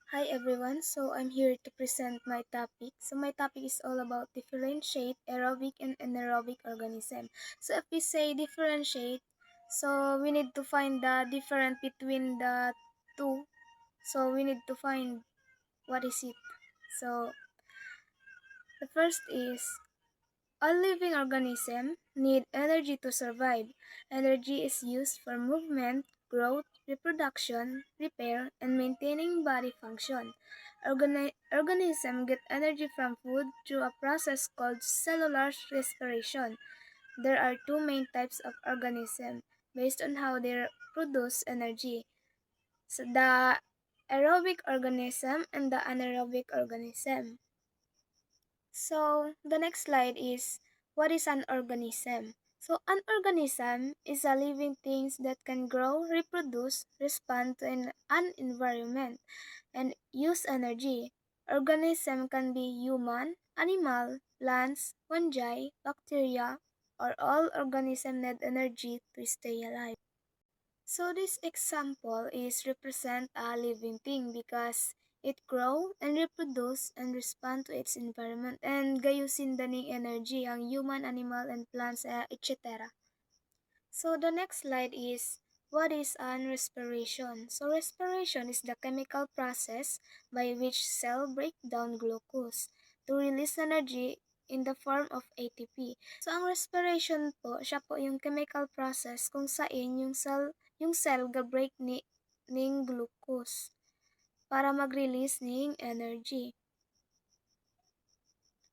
Hi everyone, so I'm here to present my topic. So my topic is all about differentiate aerobic and anaerobic organism. So if we say differentiate, so we need to find the difference between the two. So we need to find what is it. So the first is all living organisms need energy to survive. Energy is used for movement, growth, reproduction, repair, and maintaining body function. Organisms get energy from food through a process called cellular respiration. There are two main types of organisms based on how they produce energy. So the aerobic organism and the anaerobic organism. So the next slide is what is an organism? So an organism is a living thing that can grow, reproduce, respond to an environment, and use energy. Organism can be human, animal, plants, fungi, bacteria, or all organisms need energy to stay alive. So this example is represent a living thing because it grow and reproduce and respond to its environment and gayusin daning energy ang human, animal, and plants, etc. So the next slide is what is an respiration? So respiration is the chemical process by which cell break down glucose to release energy in the form of ATP. So ang respiration po, siya po yung chemical process kung saan yung cell ga-break ning glucose para mag-release ning energy.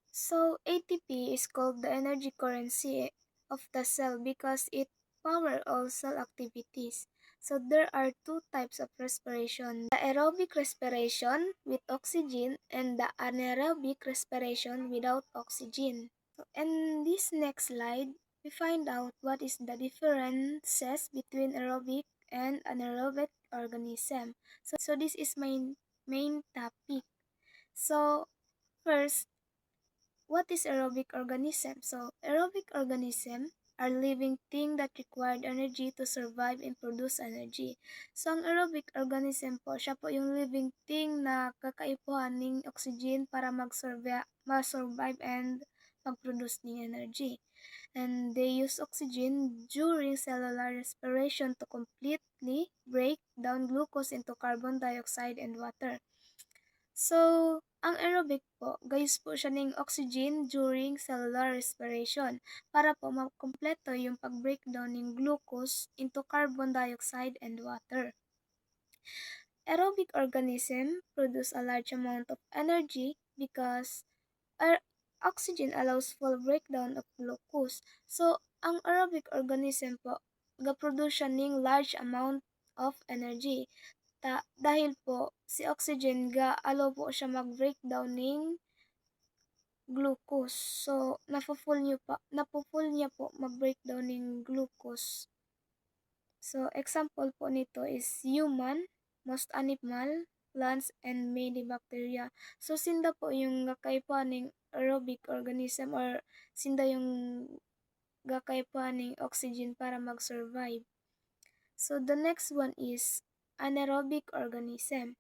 So ATP is called the energy currency of the cell because it power all cell activities. So there are two types of respiration, the aerobic respiration with oxygen and the anaerobic respiration without oxygen. So in this next slide, we find out what is the differences between aerobic and anaerobic organism. So this is my main topic. So first, what is aerobic organism? So, aerobic organism are living things that require energy to survive and produce energy. So, ang aerobic organism po, siya po yung living thing na kakaipuhan ng oxygen para mag-survive and mag-produce ng energy. And they use oxygen during cellular respiration to completely break down glucose into carbon dioxide and water. So, ang aerobic po, gayus po siya ng oxygen during cellular respiration para po makompleto yung pag-breakdown ng glucose into carbon dioxide and water. Aerobic organism produce a large amount of energy because oxygen allows full breakdown of glucose. So, ang aerobic organism po, ga-produce siya ng large amount of energy. Dahil po si oxygen ga-allow po siya mag-breakdown ng glucose. So, napuful niya po mag-breakdown ng glucose. So, example po nito is human, most animal, plants, and many bacteria. So, sinda po yung kakaipuhan ng aerobic organism or sinda yung kakaipuhan ng oxygen para mag-survive. So, the next one is anaerobic organism.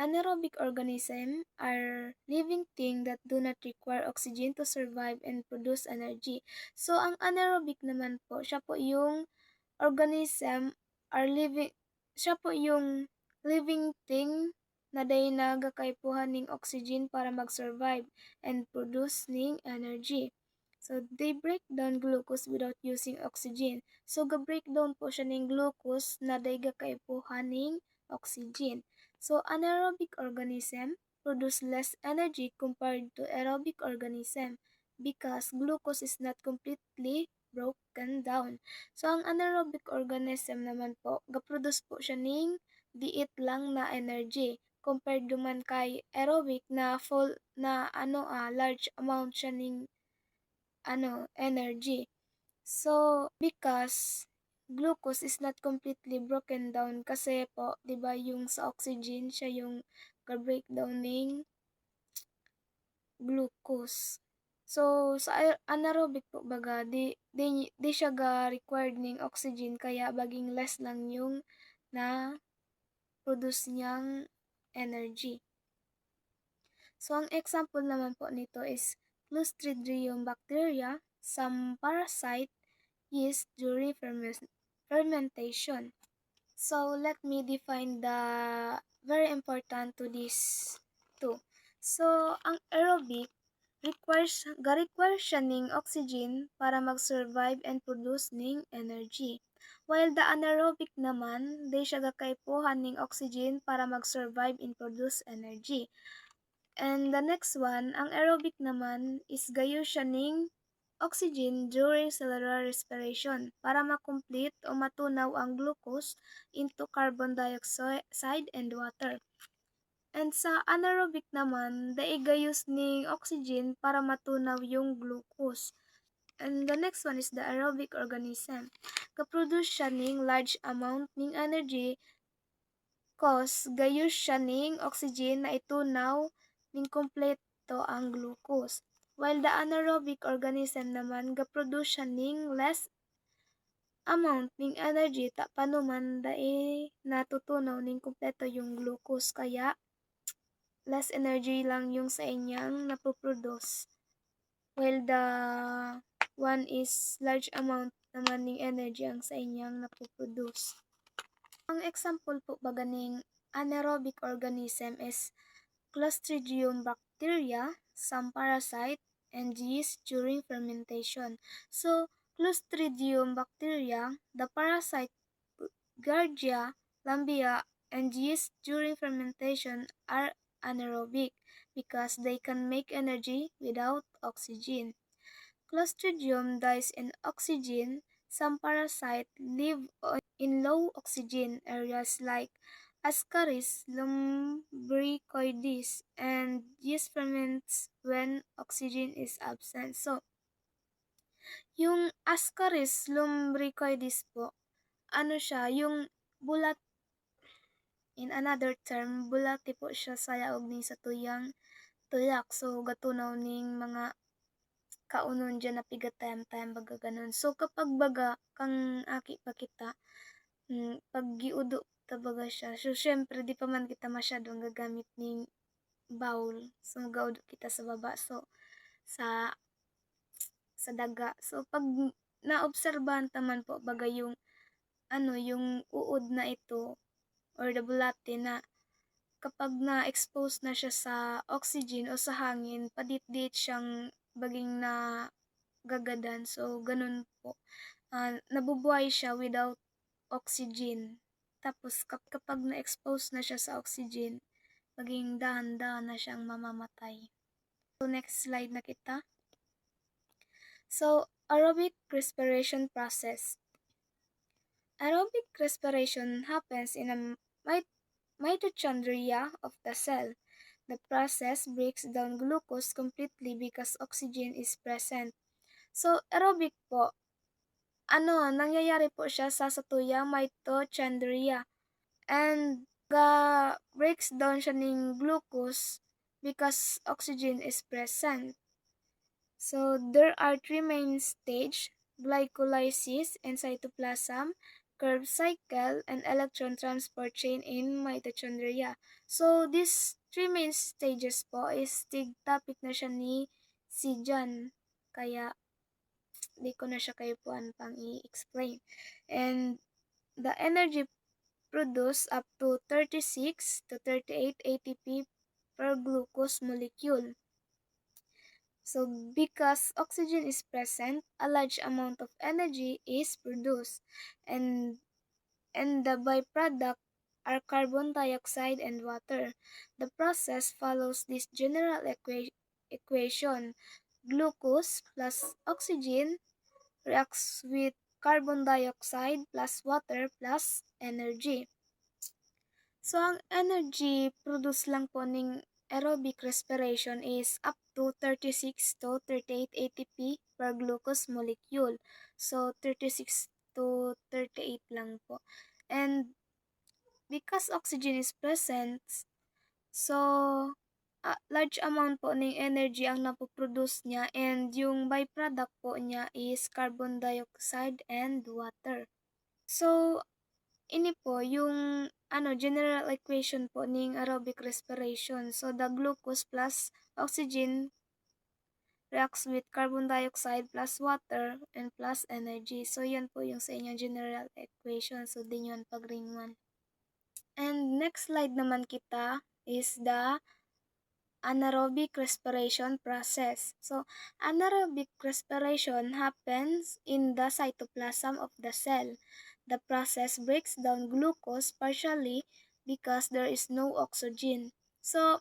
Anaerobic organisms are living things that do not require oxygen to survive and produce energy. So, ang anaerobic naman po, siya po yung living thing na day nagakaipuhan ng oxygen para mag-survive and produce ng energy. So, they break down glucose without using oxygen. So, ga-breakdown po siya ng glucose na day gakaipuhan ng oxygen. So, anaerobic organism produce less energy compared to aerobic organism because glucose is not completely broken down. So, ang anaerobic organism naman po, ga-produce po siya ng liit lang na energy compared duman kay aerobic na large amount siya ng energy. So, because glucose is not completely broken down kasi po, 'di ba, yung sa oxygen siya yung ga-breakdown ng glucose. So, sa anaerobic po baga, di siya ga-required ng oxygen kaya baging less lang yung na produce niyang energy. So, ang example naman po nito is Clostridium bacteria, some parasite yeast during fermentation. So, let me define the very important to this two. So, ang aerobic requires siya ning oxygen para mag-survive and produce ning energy. While the anaerobic naman, di siya gakaipuhan ning oxygen para mag-survive and produce energy. And the next one, ang aerobic naman is gayo siya ning oxygen during cellular respiration para makomplete o matunaw ang glucose into carbon dioxide and water. And sa anaerobic naman, daigayos ning oxygen para matunaw yung glucose. And the next one is the aerobic organism. Kaproduce siya ning large amount ning energy cause gayos siya ning oxygen na itunaw ning kompleto ang glucose. While the anaerobic organism naman, gaproduce siya ning less amount ning energy panuman dai natutunaw ning kompleto yung glucose kaya less energy lang yung sa inyang napoproduce. While the one is large amount naman ng energy ang sa inyang napoproduce. Ang example po ba ganing anaerobic organism is Clostridium bacteria, some parasite, and yeast during fermentation. So, Clostridium bacteria, the parasite Giardia, lambia, and yeast during fermentation are anaerobic because they can make energy without oxygen. Clostridium dies in oxygen. Some parasites live in low oxygen areas like Ascaris lumbricoides, and yeast ferments when oxygen is absent. So, yung Ascaris lumbricoides po, ano siya, yung bulat, in another term, bulati po siya sa yaog ni sa tuyang tuyak. So, gatunaw ning mga kaunon dyan na pigatayam-tayam baga ganun. So, kapag baga kang aki pa kita, pag giudo tabaga siya. So, syempre, di pa man kita masyadong gagamit ning bowl. So, magaudo kita sa baba. So, sa daga. So, pag naobserbahan taman po baga yung yung uod na ito or the bulate na kapag na-expose na siya sa oxygen o sa hangin, padit-dit siyang baging na gagadan. So, ganun po. Nabubuhay siya without oxygen. Tapos, kapag na-expose na siya sa oxygen, maging dahan-dahan na siyang mamamatay. So, next slide na kita. So, aerobic respiration process. Aerobic respiration happens in a mitochondria of the cell. The process breaks down glucose completely because oxygen is present. So, aerobic po, nangyayari po siya sa satuyang mitochondria. And breaks down siya ng glucose because oxygen is present. So, there are three main stages: glycolysis in cytoplasm, Krebs cycle, and electron transport chain in mitochondria. So, these three main stages po is topic na siya ni si John. Kaya, di ko na siya kayo puan pang i-explain. And the energy produced up to 36 to 38 ATP per glucose molecule. So, because oxygen is present, a large amount of energy is produced, and the byproduct are carbon dioxide and water. The process follows this general equation. Glucose plus oxygen reacts with carbon dioxide plus water plus energy. So, ang energy produce lang po ng aerobic respiration is up to 36 to 38 ATP per glucose molecule. So, 36 to 38 lang po. And because oxygen is present, so large amount po ng energy ang napoproduce niya, and yung byproduct po niya is carbon dioxide and water. So, ini po yung general equation po ning aerobic respiration. So the glucose plus oxygen reacts with carbon dioxide plus water and plus energy. So yan po yung sa inyong general equation. So din yun pag ring 1. And next slide naman kita is the anaerobic respiration process. So anaerobic respiration happens in the cytoplasm of the cell. The process breaks down glucose partially because there is no oxygen. So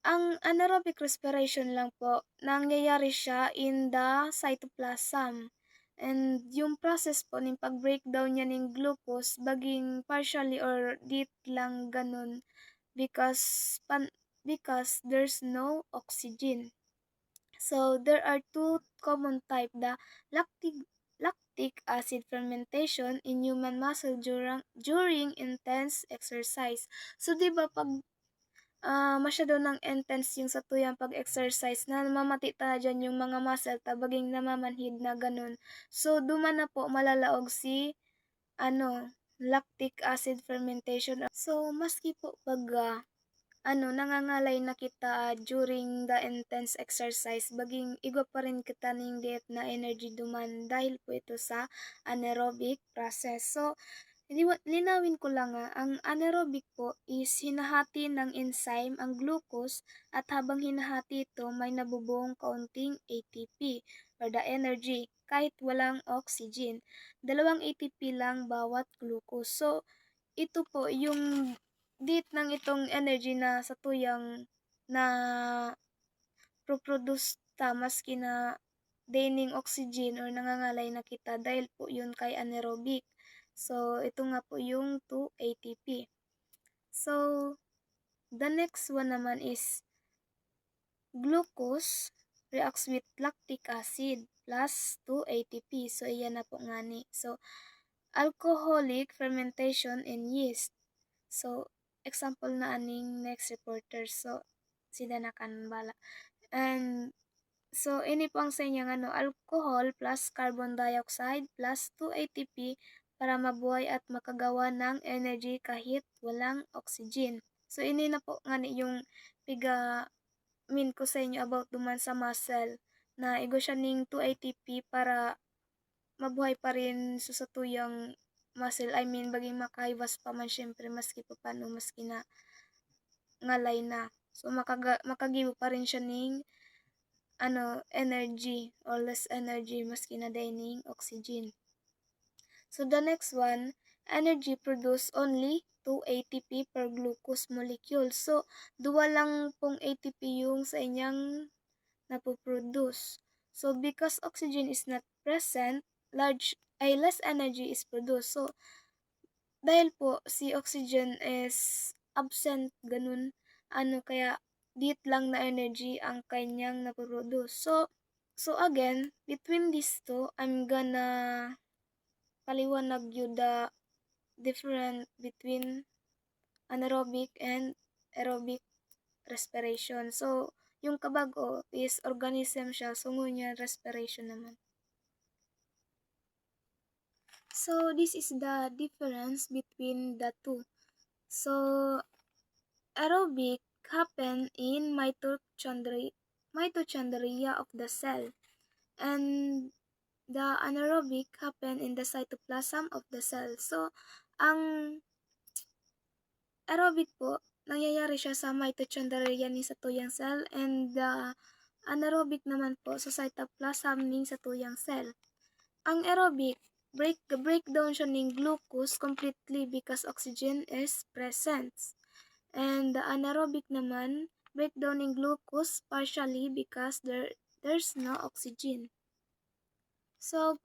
ang anaerobic respiration lang po, nangyayari siya in the cytoplasm. And yung process po ng pag-breakdown niya ng glucose, baging partially or dit lang ganun because there's no oxygen. So there are two common type, the lactic acid fermentation in human muscle during intense exercise. So 'di ba pag masyado ng intense yung sa tuyang pag-exercise na mamati ta dyan yung mga muscle tabaging namamanhid na ganun. So duman na po malalaog si lactic acid fermentation. So maski po pag nangangalay na kita during the intense exercise, baging igwa pa rin kita ning diet na energy duman dahil po ito sa anaerobic process. So linawin ko lang ang anaerobic po is hinahati ng enzyme ang glucose at habang hinahati ito may nabubuong kaunting ATP or the energy kahit walang oxygen. 2 ATP lang bawat glucose. So ito po yung ng itong energy na sa tuyang na produce ta maski na daining oxygen or nangangalay na kita dahil po yun kay anaerobic. So ito nga po yung 2 ATP. So the next one naman is glucose reacts with lactic acid plus 2 ATP. So iyan na po ngani. So alcoholic fermentation in yeast. So example na aning next reporter. So sila na kanbala. And so ini po ang sa inyang alcohol plus carbon dioxide plus 2 ATP para mabuhay at makagawa ng energy kahit walang oxygen. So ini na po ngani yung ko sa inyo about duman sa muscle na igo siya ning 2 ATP para mabuhay pa rin sa tuyang muscle. I mean baging makahibas pa man syempre maski pa paano maski na ngalay na. So makagibo pa rin siya ning energy or less energy maski na dining oxygen. So the next one, energy produced only 2 ATP per glucose molecule. So duwa lang pong ATP yung sa inyang napoproduce. So because oxygen is not present, less energy is produced. So dahil po si oxygen is absent ganun kaya dit lang na energy ang kanyang napoproduce. So again, between these two, I'm gonna paliwanag you the different between anaerobic and aerobic respiration. So yung kabago is organism siya, so ngunya respiration naman. So this is the difference between the two. So aerobic happen in mitochondria of the cell, and the anaerobic happen in the cytoplasm of the cell. So ang aerobic po nangyayari siya sa mitochondria ni sa tuyang cell, and the anaerobic naman po sa cytoplasm ning sa tuyang cell. Ang aerobic breakdown siya ng glucose completely because oxygen is present. And the anaerobic naman breakdown ng glucose partially because there's no oxygen. So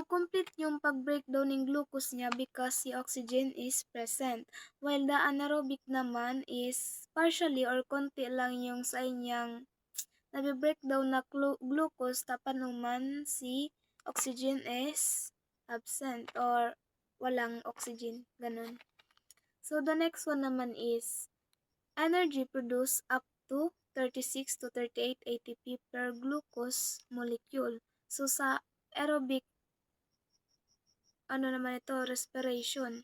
complete yung pag-breakdown ng glucose niya because si oxygen is present. While the anaerobic naman is partially or konti lang yung sa inyang nabi-breakdown na glucose tapanuman si oxygen is absent or walang oxygen. Ganun. So the next one naman is energy produced up to 36 to 38 ATP per glucose molecule. So sa aerobic respiration.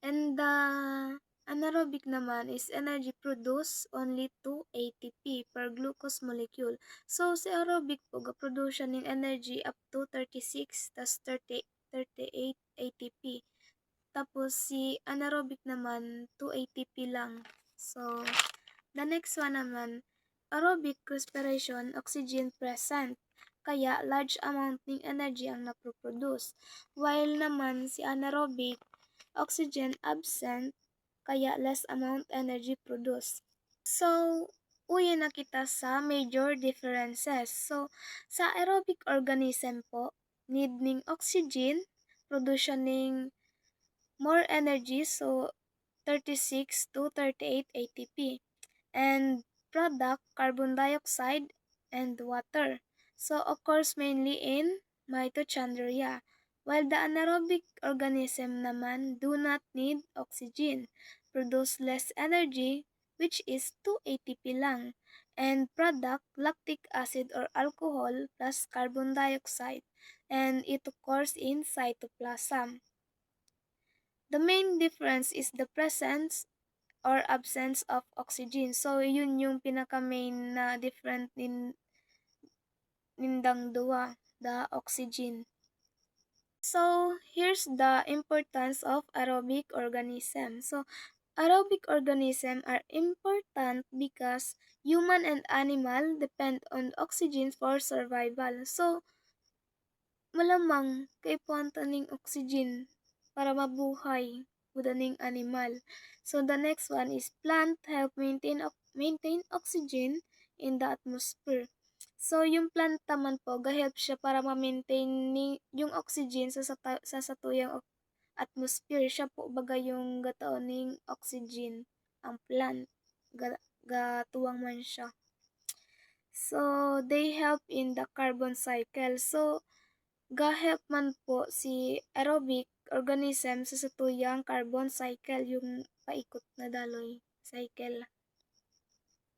And the anaerobic naman is energy produced only 2 ATP per glucose molecule. So, si aerobic po, ga-produce siya ng energy up to 36 tas 38 ATP. Tapos, si anaerobic naman, 2 ATP lang. So, the next one naman, aerobic respiration, oxygen present. Kaya, large amount ng energy ang naproproduce. While naman, si anaerobic, oxygen absent, kaya less amount energy produced. So, uwi na kita sa major differences. So, sa aerobic organism po, need ning oxygen, produce siya ning more energy, so 36 to 38 ATP. And product, carbon dioxide and water. So, occurs mainly in mitochondria. While the anaerobic organism naman do not need oxygen, produce less energy, which is 2 ATP lang. And product, lactic acid or alcohol plus carbon dioxide. And it occurs in cytoplasm. The main difference is the presence or absence of oxygen. So, yun yung pinaka-main na different nindang duwa, the oxygen. So, here's the importance of aerobic organism. So, aerobic organisms are important because human and animal depend on oxygen for survival. So, malamang kaipuan ning oxygen para mabuhay budaning animal. So the next one is plant help maintain oxygen in the atmosphere. So yung plant man po ga-help siya para ma-maintain yung oxygen sa satuyang atmosphere. Siya po baga yung gataon ning oxygen ang plant gatuwang man siya. So they help in the carbon cycle. So ga-help man po si aerobic organism sa satuyang carbon cycle, yung paikot na daloy cycle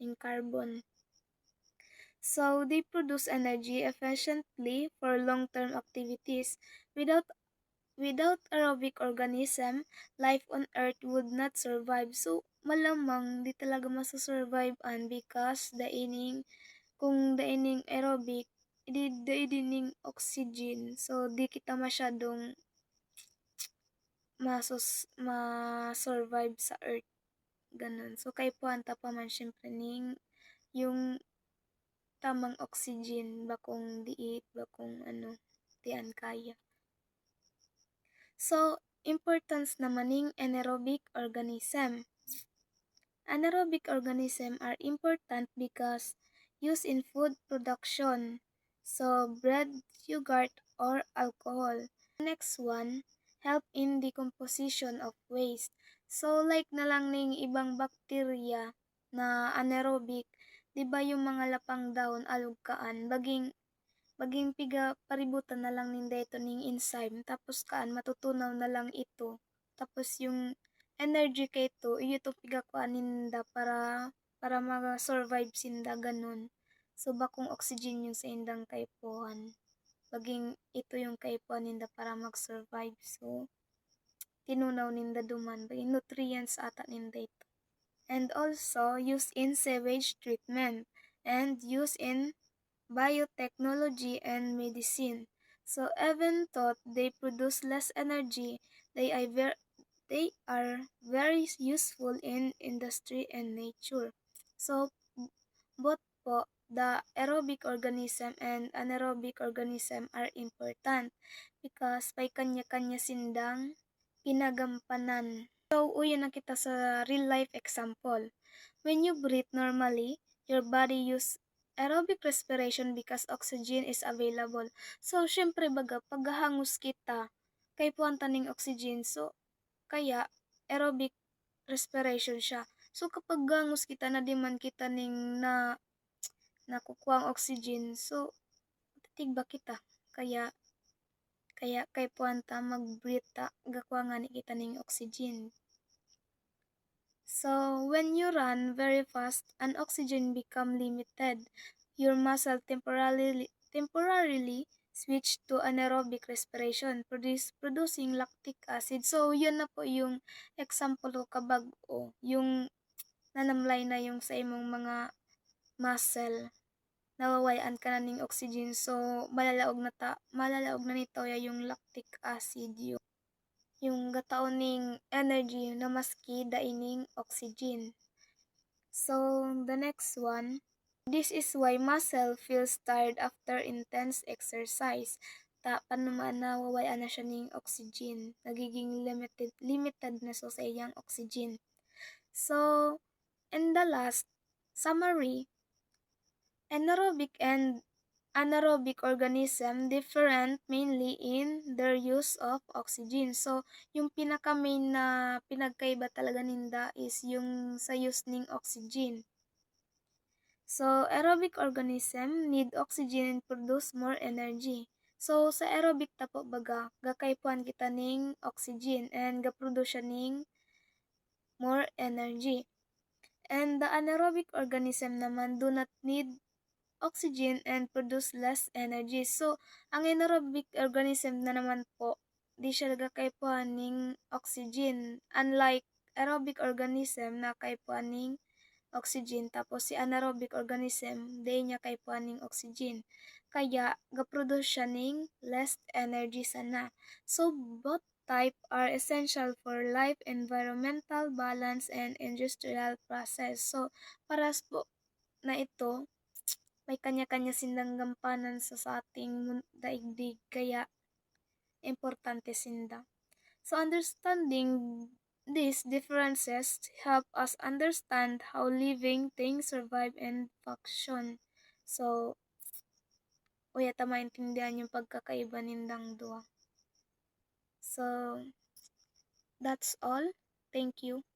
ng carbon. So, they produce energy efficiently for long-term activities. Without aerobic organism, life on Earth would not survive. So, malamang di talaga masasurvive because kung daining aerobic, dining oxygen. So, di kita masyadong ma-survive sa Earth. Ganun. So, kay puwanta pa man syempre ning yung tamang oxygen, bakong diit, bakong diyan kaya. So, importance naman ning anaerobic organism. Anaerobic organisms are important because used in food production, so bread, yogurt, or alcohol. Next one, help in decomposition of waste. So like na lang ning ibang bakterya na anaerobic, di ba yung mga lapang dahon alugkaan, baging piga paributan na lang ninda ito ning enzyme, tapos matutunaw na lang ito. Tapos yung energy kay ito, iyo to pigakuan ninda para mag-survive sinda ganun. So bakong oxygen yung sa indang kaipuhan. Baging ito yung kaipuhan ninda para mag-survive. So tinunaw ninda duman, baging nutrients ata ninda ito. And also used in sewage treatment and used in biotechnology and medicine. So even though they produce less energy, they are very useful in industry and nature. So both po, the aerobic organism and anaerobic organism are important because may kanya-kanya sindang pinagampanan. So, uyan na kita sa real life example. When you breathe normally, your body use aerobic respiration because oxygen is available. So, syempre baga, paghahangus kita, kay puwanta ning oxygen, so, kaya, aerobic respiration siya. So, kapag hangus kita na di man kita ning nakukuha ang oxygen, so, titigba kita. Kaya kay puwanta mag-breathe ta, gakuha nga ni kita ning oxygen. So, when you run very fast and oxygen become limited, your muscle temporarily switch to anaerobic respiration, producing lactic acid. So, yun na po yung example ko kabag-o, yung nanamlay na yung sa imong mga muscle, nawawayan ka na ning oxygen. So, malalaog na nito ya yung lactic acid, yung gataon ning energy na maski daining oxygen. So, the next one, this is why muscle feels tired after intense exercise. Panuman nawawayan na siya ng oxygen. Nagiging limited na so sa iyang oxygen. So, in the last summary, anaerobic and anaerobic organism different mainly in their use of oxygen. So, yung pinaka-main na pinagkaiba talaga ninda is yung sa use ning oxygen. So, aerobic organism need oxygen and produce more energy. So, sa aerobic ta po baga, gakaypuan kita ning oxygen and gaproduce siya ning more energy. And the anaerobic organism naman do not need oxygen and produce less energy. So, ang anaerobic organism na naman po, di siya gakaypuan ning oxygen. Unlike aerobic organism na kaypuan ning oxygen, tapos si anaerobic organism di niya kay puaning oxygen, kaya gaproduce siya ning less energy sana. So both type are essential for life, environmental balance, and industrial process. So paras po na ito, may kanya-kanya silang gampanan sa ating daigdig, kaya importante sinda. So understanding these differences help us understand how living things survive and function. So, uya ta maintindihan yung pagkakaiba nindang dua. So, that's all. Thank you.